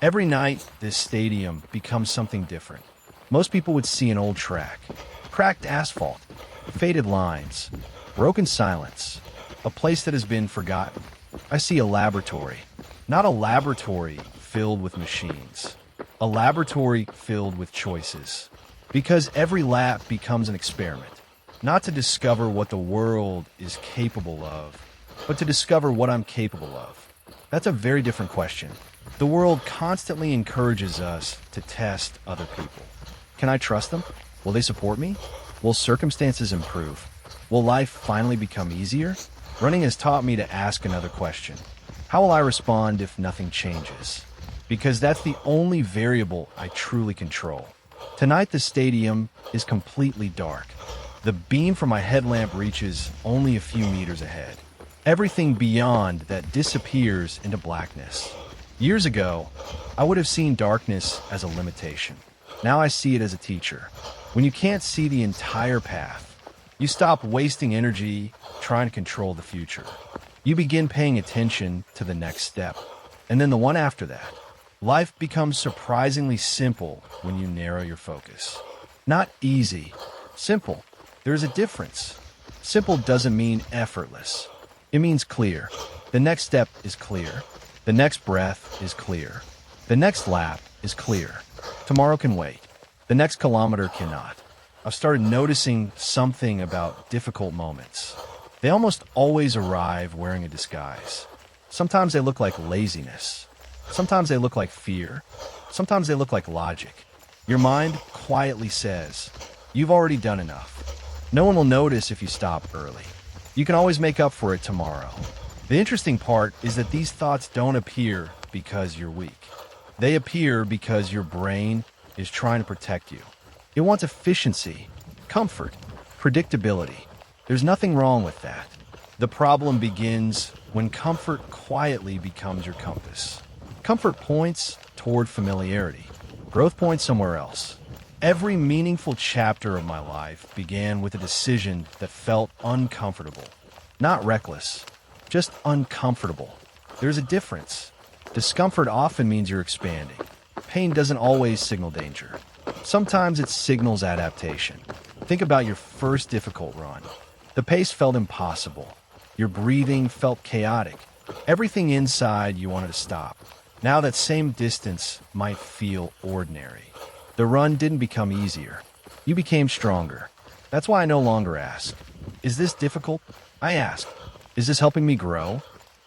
Every night, this stadium becomes something different. Most people would see an old track, cracked asphalt, faded lines, broken silence, a place that has been forgotten. I see a laboratory, not a laboratory filled with machines, a laboratory filled with choices. Because every lap becomes an experiment, not to discover what the world is capable of, but to discover what I'm capable of. That's a very different question. The world constantly encourages us to test other people. Can I trust them? Will they support me? Will circumstances improve? Will life finally become easier? Running has taught me to ask another question. How will I respond if nothing changes? Because that's the only variable I truly control. Tonight the stadium is completely dark. The beam from my headlamp reaches only a few meters ahead. Everything beyond that disappears into blackness. Years ago, I would have seen darkness as a limitation. Now I see it as a teacher. When you can't see the entire path, you stop wasting energy trying to control the future. You begin paying attention to the next step, and then the one after that. Life becomes surprisingly simple when you narrow your focus. Not easy, simple. There's a difference. Simple doesn't mean effortless. It means clear. The next step is clear. The next breath is clear. The next lap is clear. Tomorrow can wait. The next kilometer cannot. I've started noticing something about difficult moments. They almost always arrive wearing a disguise. Sometimes they look like laziness. Sometimes they look like fear. Sometimes they look like logic. Your mind quietly says, you've already done enough. No one will notice if you stop early. You can always make up for it tomorrow. The interesting part is that these thoughts don't appear because you're weak. They appear because your brain is trying to protect you. It wants efficiency, comfort, predictability. There's nothing wrong with that. The problem begins when comfort quietly becomes your compass. Comfort points toward familiarity. Growth points somewhere else. Every meaningful chapter of my life began with a decision that felt uncomfortable. Not reckless, just uncomfortable. There's a difference. Discomfort often means you're expanding. Pain doesn't always signal danger. Sometimes it signals adaptation. Think about your first difficult run. The pace felt impossible. Your breathing felt chaotic. Everything inside you wanted to stop. Now that same distance might feel ordinary. The run didn't become easier. You became stronger. That's why I no longer ask, is this difficult? I ask, is this helping me grow?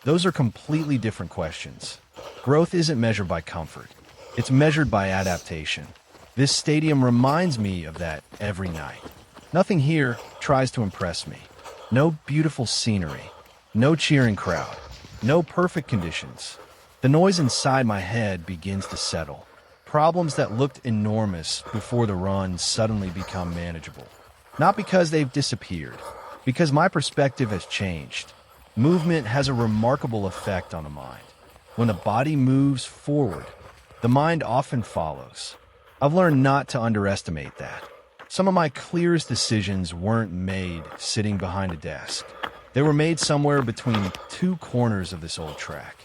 Those are completely different questions. Growth isn't measured by comfort. It's measured by adaptation. This stadium reminds me of that every night. Nothing here tries to impress me. No beautiful scenery. No cheering crowd. No perfect conditions. The noise inside my head begins to settle. Problems that looked enormous before the run suddenly become manageable. Not because they've disappeared, because my perspective has changed. Movement has a remarkable effect on the mind. When the body moves forward, the mind often follows. I've learned not to underestimate that. Some of my clearest decisions weren't made sitting behind a desk. They were made somewhere between two corners of this old track.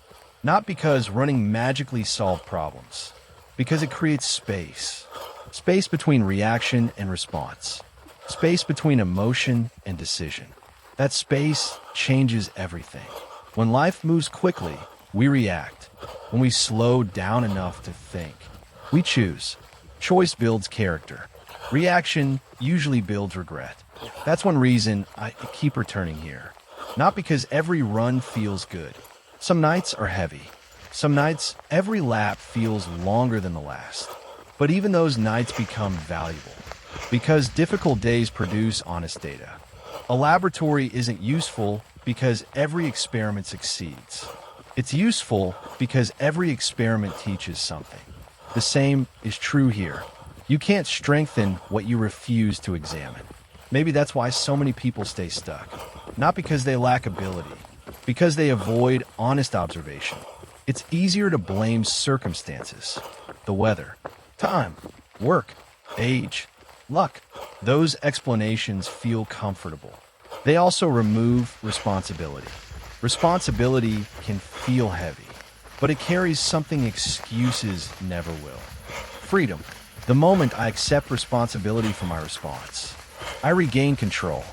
Not because running magically solved problems, because it creates space. Space between reaction and response. Space between emotion and decision. That space changes everything. When life moves quickly, we react. When we slow down enough to think, we choose. Choice builds character. Reaction usually builds regret. That's one reason I keep returning here. Not because every run feels good. Some nights are heavy. Some nights, every lap feels longer than the last. But even those nights become valuable. Because difficult days produce honest data. A laboratory isn't useful because every experiment succeeds. It's useful because every experiment teaches something. The same is true here. You can't strengthen what you refuse to examine. Maybe that's why so many people stay stuck. Not because they lack ability, because they avoid honest observation. It's easier to blame circumstances, the weather, time, work, age, luck. Those explanations feel comfortable. They also remove responsibility. Responsibility can feel heavy. but it carries something excuses never will. Freedom. The moment I accept responsibility for my response, I regain control.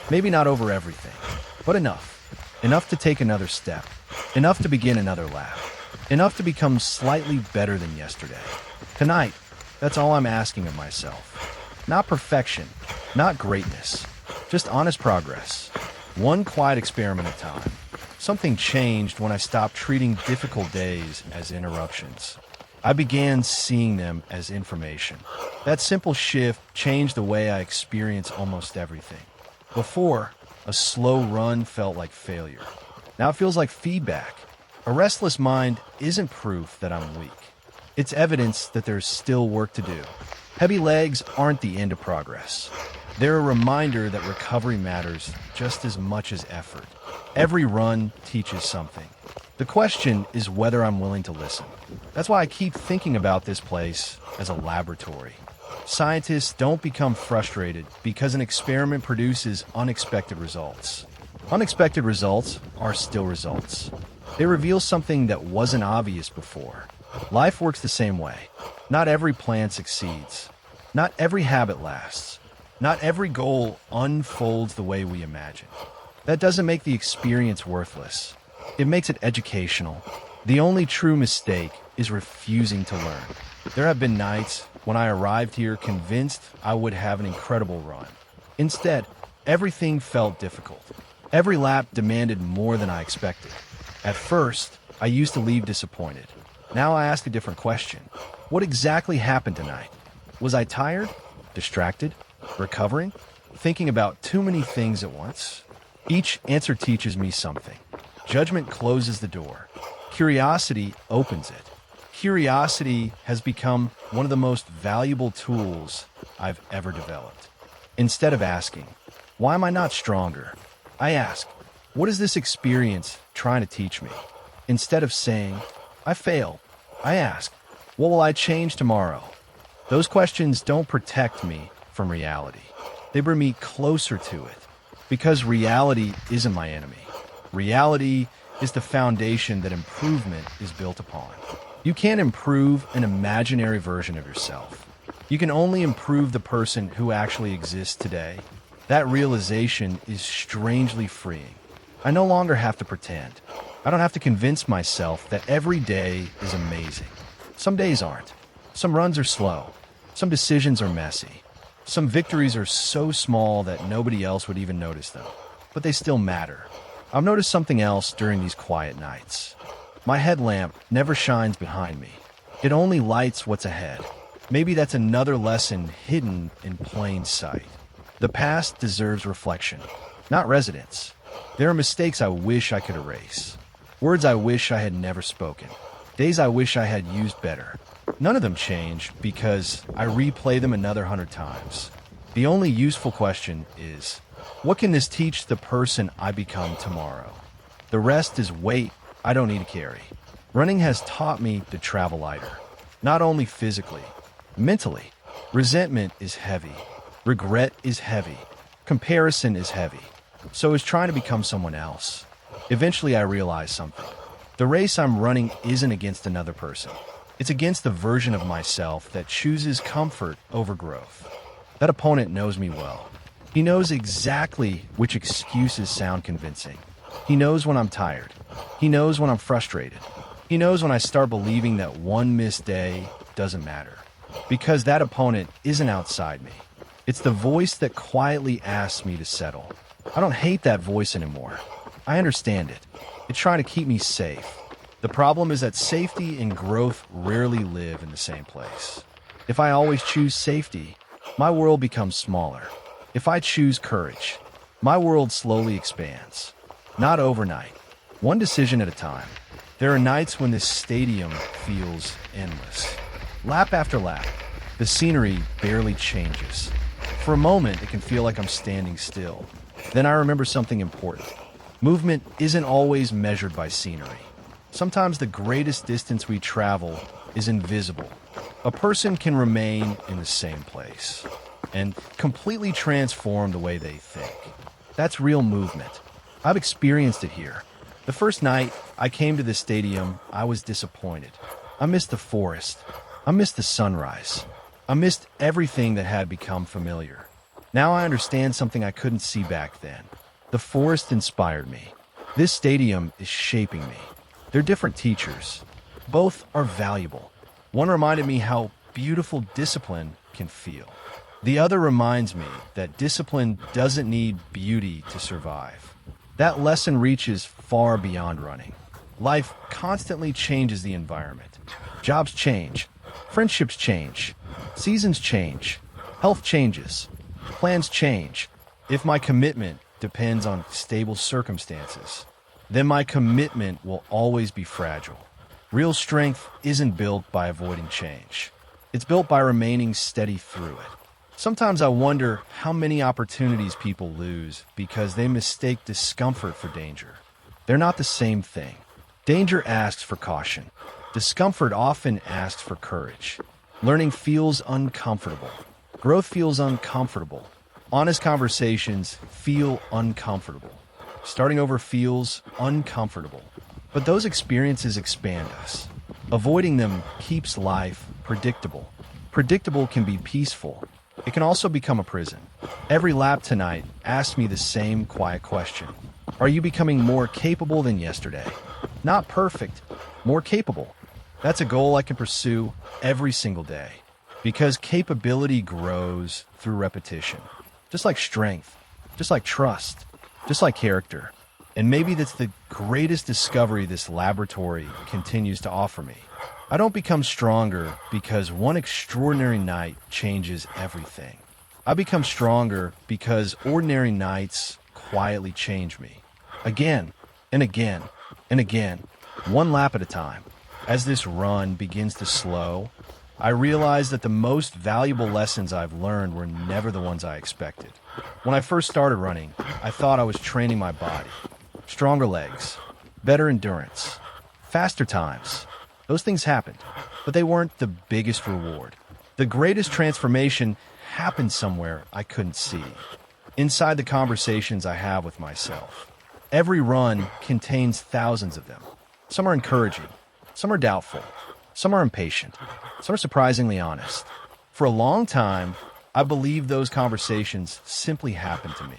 Maybe not over everything, but enough. Enough to take another step. Enough to begin another lap. Enough to become slightly better than yesterday. Tonight, that's all I'm asking of myself. Not perfection, not greatness, just honest progress. One quiet experiment at a time. Something changed when I stopped treating difficult days as interruptions. I began seeing them as information. That simple shift changed the way I experience almost everything. Before, a slow run felt like failure. Now it feels like feedback. A restless mind isn't proof that I'm weak. It's evidence that there's still work to do. Heavy legs aren't the end of progress. They're a reminder that recovery matters just as much as effort. Every run teaches something. The question is whether I'm willing to listen. That's why I keep thinking about this place as a laboratory. Scientists don't become frustrated because an experiment produces unexpected results. Unexpected results are still results. They reveal something that wasn't obvious before. Life works the same way. Not every plan succeeds. Not every habit lasts. Not every goal unfolds the way we imagine. That doesn't make the experience worthless. It makes it educational. The only true mistake is refusing to learn. There have been nights when I arrived here convinced I would have an incredible run. Instead, everything felt difficult. Every lap demanded more than I expected. At first, I used to leave disappointed. Now I ask a different question. What exactly happened tonight? Was I tired? Distracted? Recovering? Thinking about too many things at once? Each answer teaches me something. Judgment closes the door. Curiosity opens it. Curiosity has become one of the most valuable tools I've ever developed. Instead of asking, why am I not stronger? I ask, what is this experience trying to teach me? Instead of saying, I failed, I ask, what will I change tomorrow? Those questions don't protect me from reality. They bring me closer to it. Because reality isn't my enemy. Reality is the foundation that improvement is built upon. You can't improve an imaginary version of yourself. You can only improve the person who actually exists today. That realization is strangely freeing. I no longer have to pretend. I don't have to convince myself that every day is amazing. Some days aren't. Some runs are slow. Some decisions are messy. Some victories are so small that nobody else would even notice them. But they still matter. I've noticed something else during these quiet nights. My headlamp never shines behind me. It only lights what's ahead. Maybe that's another lesson hidden in plain sight. The past deserves reflection, not residence. There are mistakes I wish I could erase. Words I wish I had never spoken. Days I wish I had used better. None of them change because I replay them another 100 times. The only useful question is, what can this teach the person I become tomorrow? The rest is weight I don't need to carry. Running has taught me to travel lighter, not only physically, mentally. Resentment is heavy. Regret is heavy. Comparison is heavy. So is trying to become someone else. Eventually I realized something. The race I'm running isn't against another person. It's against the version of myself that chooses comfort over growth. That opponent knows me well. He knows exactly which excuses sound convincing. He knows when I'm tired. He knows when I'm frustrated. He knows when I start believing that one missed day doesn't matter. Because that opponent isn't outside me. It's the voice that quietly asks me to settle. I don't hate that voice anymore. I understand it. It's trying to keep me safe. The problem is that safety and growth rarely live in the same place. If I always choose safety, my world becomes smaller. If I choose courage, my world slowly expands. Not overnight. One decision at a time. There are nights when this stadium feels endless. Lap after lap, the scenery barely changes. For a moment, it can feel like I'm standing still. Then I remember something important. Movement isn't always measured by scenery. Sometimes the greatest distance we travel is invisible. A person can remain in the same place and completely transform the way they think. That's real movement. I've experienced it here. The The first night I came to the stadium, I was disappointed. I missed the forest. I missed the sunrise. I missed everything that had become familiar. Now I understand something I couldn't see back then. The forest inspired me. This stadium is shaping me. They're different teachers. Both are valuable. One reminded me how beautiful discipline can feel. The other reminds me that discipline doesn't need beauty to survive. That lesson reaches far beyond running. Life constantly changes the environment. Jobs change. Friendships change. Seasons change. Health changes. Plans change. If my commitment depends on stable circumstances, then my commitment will always be fragile. Real strength isn't built by avoiding change. It's built by remaining steady through it. Sometimes I wonder how many opportunities people lose because they mistake discomfort for danger. They're not the same thing. Danger asks for caution. Discomfort often asks for courage. Learning feels uncomfortable. Growth feels uncomfortable. Honest conversations feel uncomfortable. Starting over feels uncomfortable. But those experiences expand us. Avoiding them keeps life predictable. Predictable can be peaceful. It can also become a prison. Every lap tonight asked me the same quiet question. Are you becoming more capable than yesterday? Not perfect, more capable. That's a goal I can pursue every single day. Because capability grows through repetition. Just like strength, just like trust, just like character. And maybe that's the greatest discovery this laboratory continues to offer me. I don't become stronger because one extraordinary night changes everything. I become stronger because ordinary nights quietly change me. Again and again and again, one lap at a time. As this run begins to slow, I realize that the most valuable lessons I've learned were never the ones I expected. When I first started running, I thought I was training my body. Stronger legs, better endurance, faster times. Those things happened, but they weren't the biggest reward. The greatest transformation happened somewhere I couldn't see, inside the conversations I have with myself. Every run contains thousands of them. Some are encouraging, some are doubtful, some are impatient, some are surprisingly honest. For a long time, I believed those conversations simply happened to me.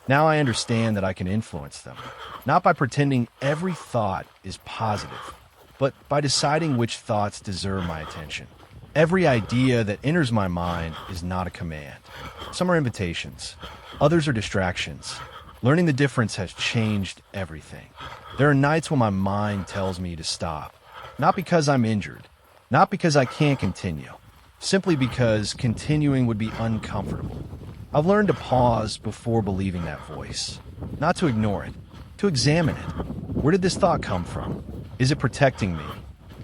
Now I understand that I can influence them, not by pretending every thought is positive, but by deciding which thoughts deserve my attention. Every idea that enters my mind is not a command. Some are invitations, others are distractions. Learning the difference has changed everything. There are nights when my mind tells me to stop, not because I'm injured, not because I can't continue, simply because continuing would be uncomfortable. I've learned to pause before believing that voice, not to ignore it, to examine it. Where did this thought come from? Is it protecting me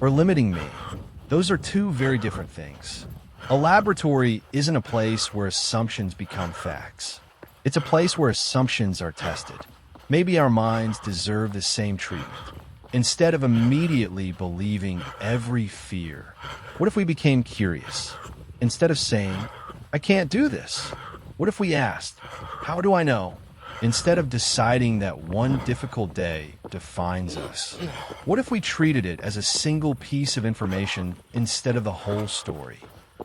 or limiting me? Those are two very different things. A laboratory isn't a place where assumptions become facts. It's a place where assumptions are tested. Maybe our minds deserve the same treatment. Instead of immediately believing every fear, what if we became curious? Instead of saying, I can't do this, what if we asked, how do I know? Instead of deciding that one difficult day defines us, what if we treated it as a single piece of information instead of the whole story?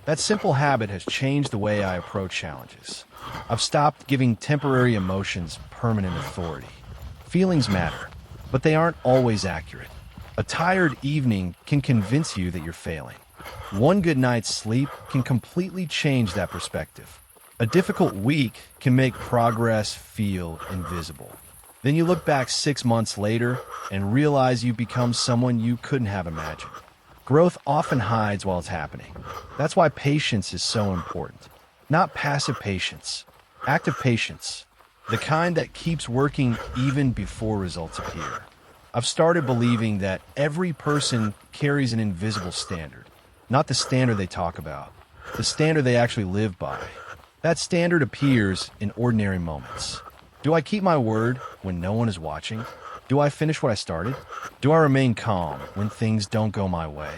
That simple habit has changed the way I approach challenges. I've stopped giving temporary emotions permanent authority. Feelings matter, but they aren't always accurate. A tired evening can convince you that you're failing. One good night's sleep can completely change that perspective. A difficult week can make progress feel invisible. Then you look back 6 months later and realize you've become someone you couldn't have imagined. Growth often hides while it's happening. That's why patience is so important. Not passive patience, active patience. The kind that keeps working even before results appear. I've started believing that every person carries an invisible standard. Not the standard they talk about, the standard they actually live by. That standard appears in ordinary moments. Do I keep my word when no one is watching? Do I finish what I started? Do I remain calm when things don't go my way?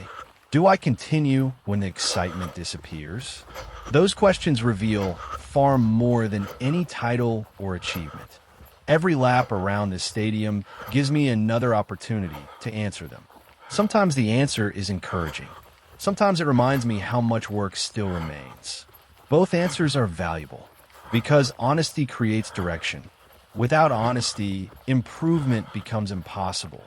Do I continue when the excitement disappears? Those questions reveal far more than any title or achievement. Every lap around this stadium gives me another opportunity to answer them. Sometimes the answer is encouraging. Sometimes it reminds me how much work still remains. Both answers are valuable because honesty creates direction. Without honesty, improvement becomes impossible.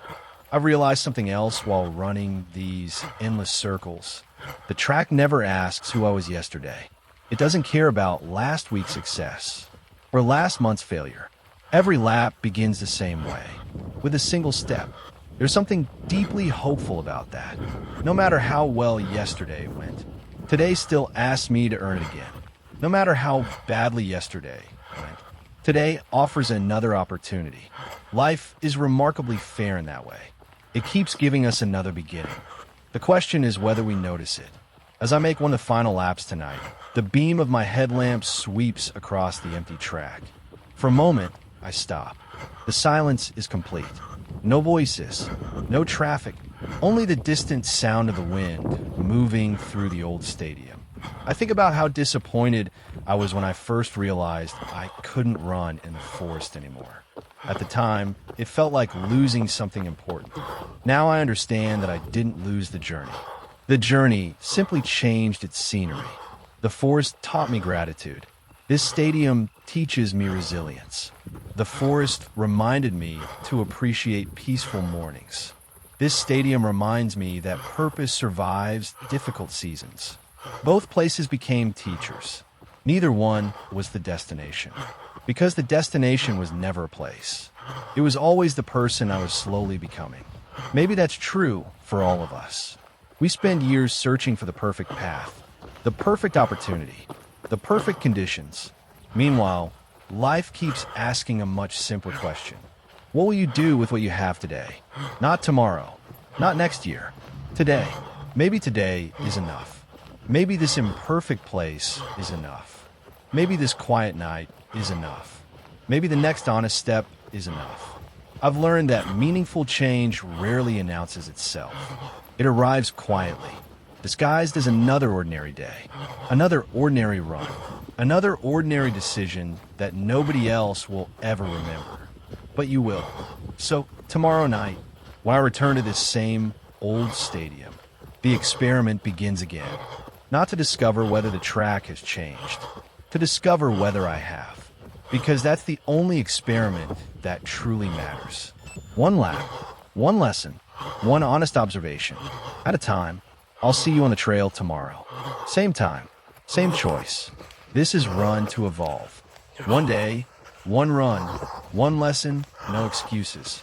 I've realized something else while running these endless circles. The track never asks who I was yesterday. It doesn't care about last week's success or last month's failure. Every lap begins the same way, with a single step. There's something deeply hopeful about that. No matter how well yesterday went, today still asks me to earn it again. No matter how badly yesterday went, today offers another opportunity. Life is remarkably fair in that way. It keeps giving us another beginning. The question is whether we notice it. As I make one of the final laps tonight, the beam of my headlamp sweeps across the empty track. For a moment, I stop. The silence is complete. No voices, no traffic, only the distant sound of the wind moving through the old stadium. I think about how disappointed I was when I first realized I couldn't run in the forest anymore. At the time, it felt like losing something important. Now I understand that I didn't lose the journey. The journey simply changed its scenery. The forest taught me gratitude. This stadium teaches me resilience. The forest reminded me to appreciate peaceful mornings. This stadium reminds me that purpose survives difficult seasons. Both places became teachers. Neither one was the destination, because the destination was never a place. It was always the person I was slowly becoming. Maybe that's true for all of us. We spend years searching for the perfect path, the perfect opportunity, the perfect conditions. Meanwhile, life keeps asking a much simpler question. What will you do with what you have today? Not tomorrow, not next year. Today. Maybe today is enough. Maybe this imperfect place is enough. Maybe this quiet night is enough. Maybe the next honest step is enough. I've learned that meaningful change rarely announces itself. It arrives quietly, disguised as another ordinary day, another ordinary run, another ordinary decision that nobody else will ever remember. But you will. So, tomorrow night, when I return to this same old stadium, the experiment begins again. Not to discover whether the track has changed, to discover whether I have. Because that's the only experiment that truly matters. One lap, one lesson, one honest observation at a time. I'll see you on the trail tomorrow. Same time, same choice. This is Run to Evolve. One day, one run, one lesson, no excuses.